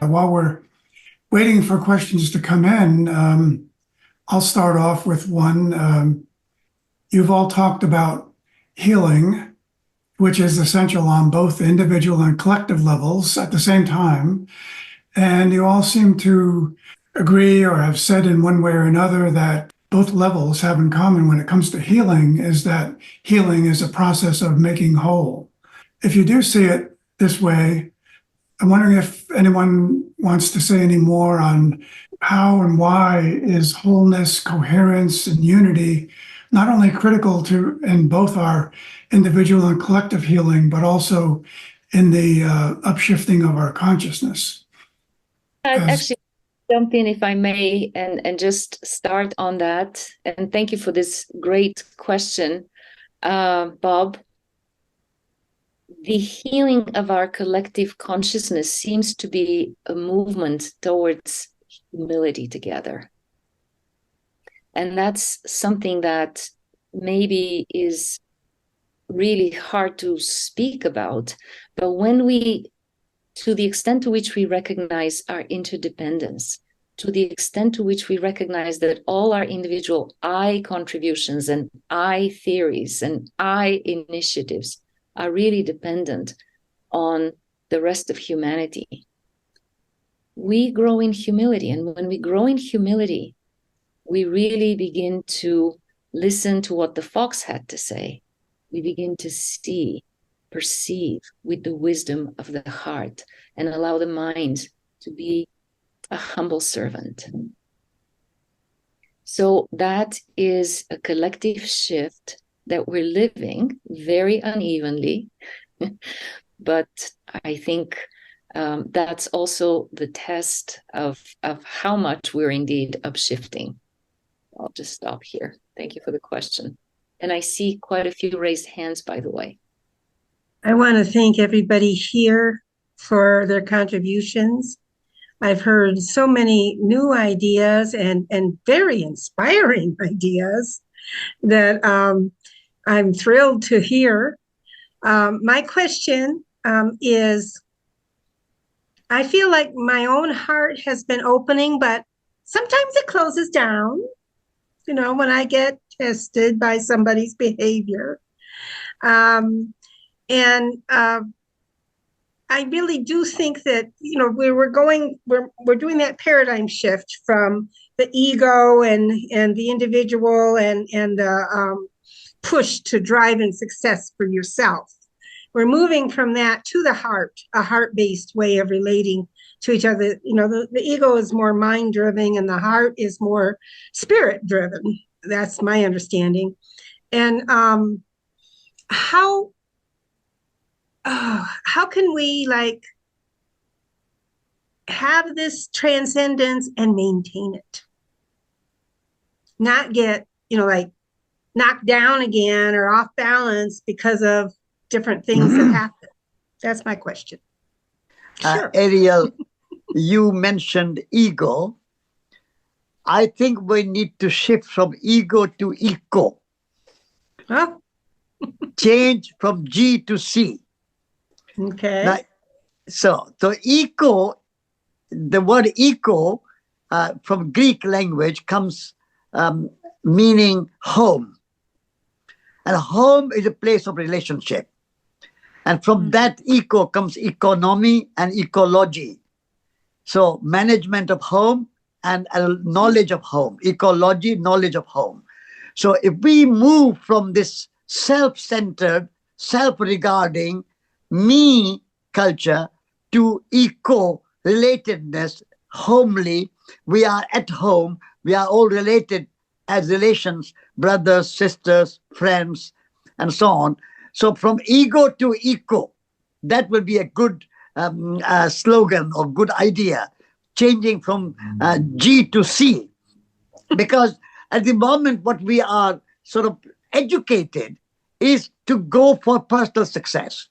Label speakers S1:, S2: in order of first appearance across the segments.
S1: While we're waiting for questions to come in, I'll start off with one. You've all talked about healing, which is essential on both individual and collective levels at the same time. And you all seem to agree or have said in one way or another that both levels have in common when it comes to healing is that healing is a process of making whole. If you do see it this way, I'm wondering if anyone wants to say any more on how and why is wholeness, coherence, and unity not only critical to in both our individual and collective healing, but also in the upshifting of our consciousness.
S2: Actually, jump in if I may, and just start on that. And thank you for this great question, Bob. The healing of our collective consciousness seems to be a movement towards humility together. And that's something that maybe is really hard to speak about. But when we, to the extent to which we recognize our interdependence, to the extent to which we recognize that all our individual I contributions and I theories and I initiatives are really dependent on the rest of humanity, we grow in humility. And when we grow in humility, we really begin to listen to what the fox had to say. We begin to see, perceive with the wisdom of the heart and allow the mind to be a humble servant. So that is a collective shift that we're living very unevenly, but I think that's also the test of how much we're indeed upshifting. I'll just stop here. Thank you for the question. And I see quite a few raised hands, by the way.
S3: I want to thank everybody here for their contributions. I've heard so many new ideas and very inspiring ideas that I'm thrilled to hear. My question is, I feel like my own heart has been opening, but sometimes it closes down, you know, when I get tested by somebody's behavior. I really do think that, you know, we're doing that paradigm shift from the ego and the individual and the push to drive and success for yourself. We're moving from that to the heart, a heart-based way of relating to each other. You know, the ego is more mind-driven and the heart is more spirit-driven. That's my understanding. And how can we like have this transcendence and maintain it? Not get, you know, like knocked down again or off balance because of different things that happen. That's my question. Sure.
S4: Ariel, you mentioned ego. I think we need to shift from ego to eco.
S3: Huh?
S4: Change from G to C.
S3: Okay.
S4: Now, so eco, the word eco from Greek language comes meaning home. And home is a place of relationship. And from that eco comes economy and ecology. So management of home and knowledge of home, ecology, knowledge of home. So if we move from this self-centered, self-regarding, me culture to eco-relatedness, homely, we are at home, we are all related as relations, brothers, sisters, friends, and so on. So from ego to eco, that will be a good slogan or good idea, changing from G to C. Because at the moment, what we are sort of educated is to go for personal success.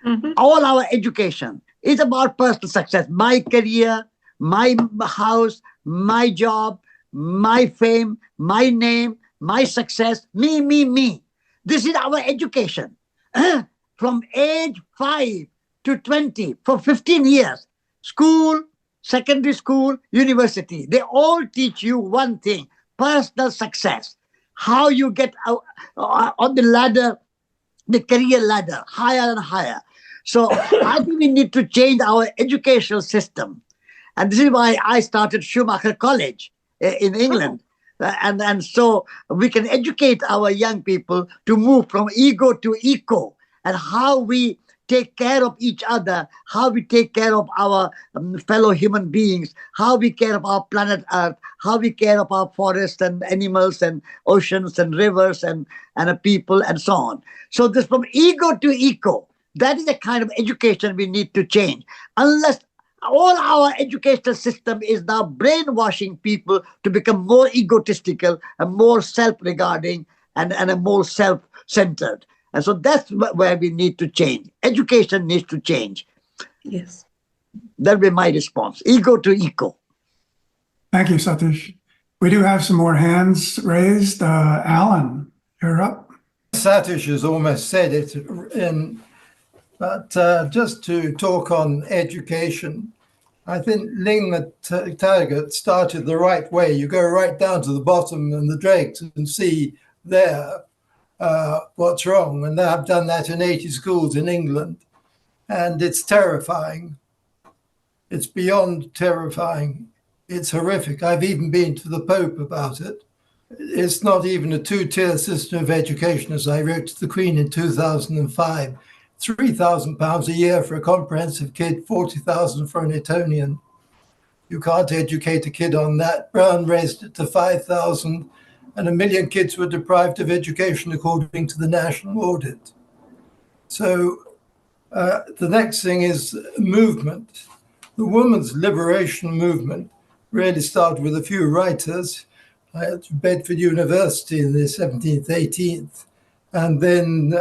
S4: Mm-hmm. All our education is about personal success. My career, my house, my job, my fame, my name, my success, me. This is our education. From age 5 to 20, for 15 years, school, secondary school, university. They all teach you one thing: personal success. How you get out, on the ladder, the career ladder, higher and higher. So I think we need to change our educational system. And this is why I started Schumacher College in England. And so we can educate our young people to move from ego to eco, and how we take care of each other, how we take care of our fellow human beings, how we care of our planet Earth, how we care of our forests and animals and oceans and rivers and people and so on. So this from ego to eco, that is the kind of education we need to change. Unless all our educational system is now brainwashing people to become more egotistical and more self-regarding and more self-centered. And so that's where we need to change. Education needs to change.
S3: Yes.
S4: That'll be my response. Ego to eco.
S1: Thank you, Satish. We do have some more hands raised. Alan, you're up.
S5: Satish has almost said it, but just to talk on education, I think Lingma Taggart started the right way. You go right down to the bottom and the dregs and see there what's wrong. And I've done that in 80 schools in England, and it's terrifying. It's beyond terrifying. It's horrific. I've even been to the Pope about it. It's not even a two-tier system of education, as I wrote to the Queen in 2005. £3,000 a year for a comprehensive kid, 40,000 for an Etonian. You can't educate a kid on that. Brown raised it to 5,000, and 1 million kids were deprived of education according to the national audit. So the next thing is movement. The women's liberation movement really started with a few writers at Bedford University in the 17th, 18th, and then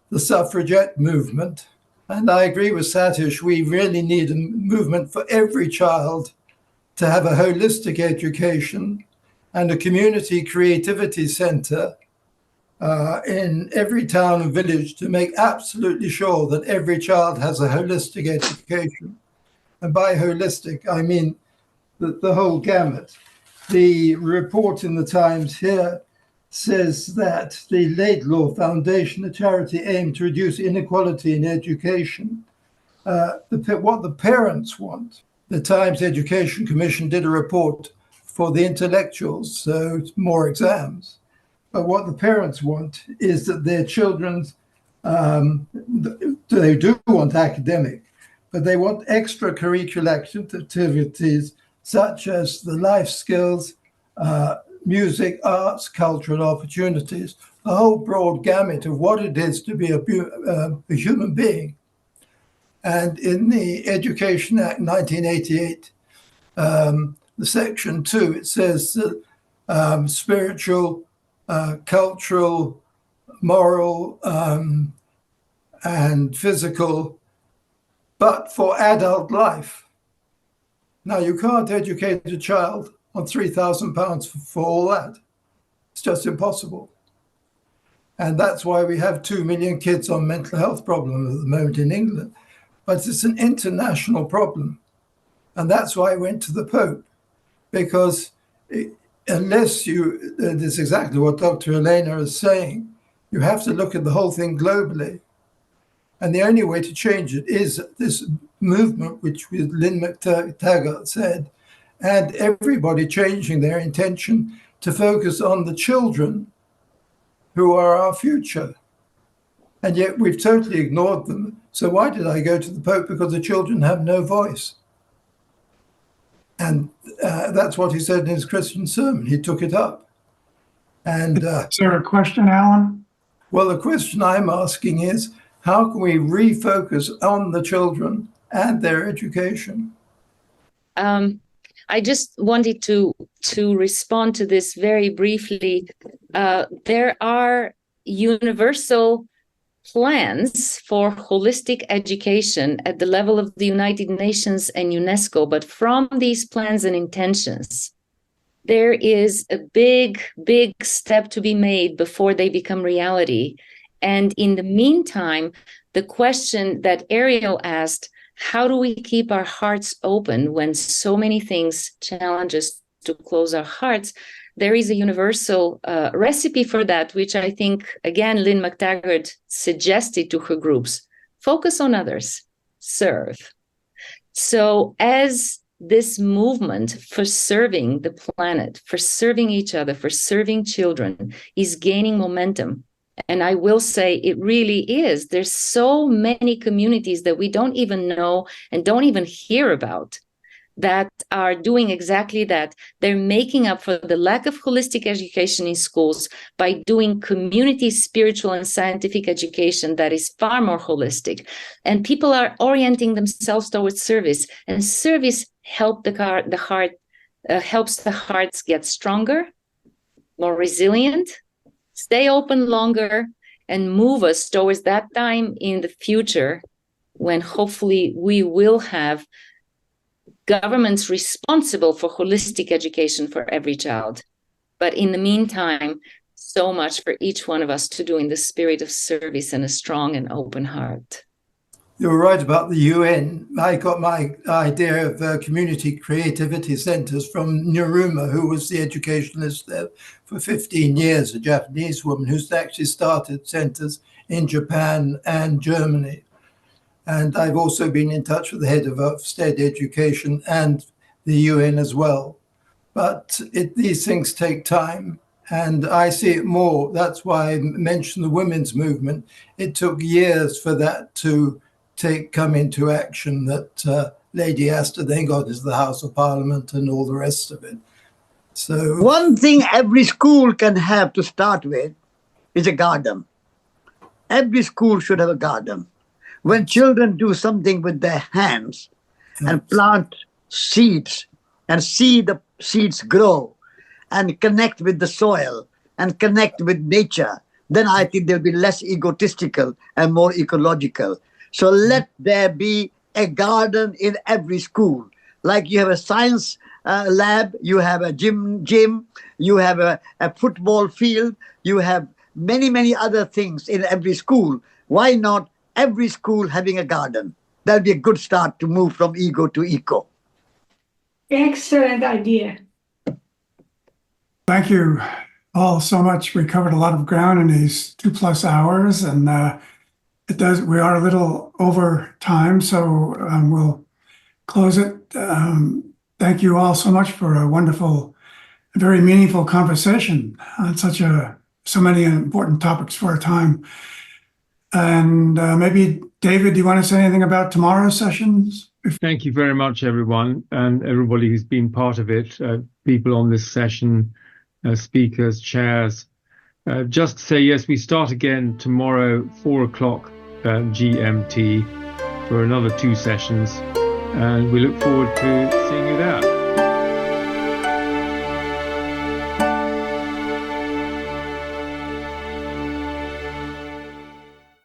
S5: the suffragette movement. And I agree with Satish, we really need a movement for every child to have a holistic education and a community creativity center in every town and village to make absolutely sure that every child has a holistic education. And by holistic, I mean the whole gamut. The report in the Times here says that the Laidlaw Foundation, a charity aimed to reduce inequality in education, what the parents want. The Times Education Commission did a report for the intellectuals, so it's more exams. But what the parents want is that their children, they do want academic, but they want extracurricular activities such as the life skills, music, arts, cultural opportunities, the whole broad gamut of what it is to be a human being. And in the Education Act 1988, the section 2, it says that spiritual, cultural, moral, and physical, but for adult life. Now, you can't educate a child on £3,000 for all that. It's just impossible. And that's why we have 2 million kids on mental health problems at the moment in England. But it's an international problem. And that's why I went to the Pope, because unless you, that's exactly what Dr. Elena is saying, you have to look at the whole thing globally. And the only way to change it is this movement, which Lynn McTaggart said, and everybody changing their intention to focus on the children who are our future. And yet we've totally ignored them. So why did I go to the Pope? Because the children have no voice. And that's what he said in his Christian sermon. He took it up. And
S1: Is there a question, Alan?
S5: well, the question I'm asking is, how can we refocus on the children and their education?
S2: I just wanted to respond to this very briefly. There are universal plans for holistic education at the level of the United Nations and UNESCO, but from these plans and intentions, there is a big, big step to be made before they become reality. And in the meantime, the question that Ariel asked, how do we keep our hearts open when so many things challenge us to close our hearts? There is a universal recipe for that, which I think, again, Lynn McTaggart suggested to her groups. Focus on others, serve. So as this movement for serving the planet, for serving each other, for serving children is gaining momentum, and I will say it really is. There's so many communities that we don't even know and don't even hear about that are doing exactly that. They're making up for the lack of holistic education in schools by doing community, spiritual, and scientific education that is far more holistic. And people are orienting themselves towards service, and service helps the hearts get stronger, more resilient, stay open longer, and move us towards that time in the future when hopefully we will have governments responsible for holistic education for every child. But in the meantime, so much for each one of us to do in the spirit of service and a strong and open heart.
S5: You're right about the UN. I got my idea of community creativity centers from Naruma, who was the educationalist there for 15 years, a Japanese woman who's actually started centers in Japan and Germany. And I've also been in touch with the head of Ofsted Education and the UN as well. But these things take time, and I see it more. That's why I mentioned the women's movement. It took years for that to come into action, that Lady Astor then got into the House of Parliament and all the rest of it. So
S4: one thing every school can have to start with is a garden. Every school should have a garden. When children do something with their hands and plant seeds and see the seeds grow and connect with the soil and connect with nature, then I think they'll be less egotistical and more ecological. So let there be a garden in every school. Like you have a science lab, you have a gym, you have a football field, you have many, many other things in every school. Why not every school having a garden? That'll be a good start to move from ego to eco.
S6: Excellent idea.
S1: Thank you all so much. We covered a lot of ground in these 2+ hours, and we are a little over time, so we'll close it. Thank you all so much for a wonderful, very meaningful conversation on so many important topics for our time. And maybe, David, do you want to say anything about tomorrow's sessions?
S7: Thank you very much, everyone, and everybody who's been part of it, people on this session, speakers, chairs. Just to say, yes, we start again tomorrow, 4 o'clock GMT, for another 2 sessions, and we look forward to seeing you there.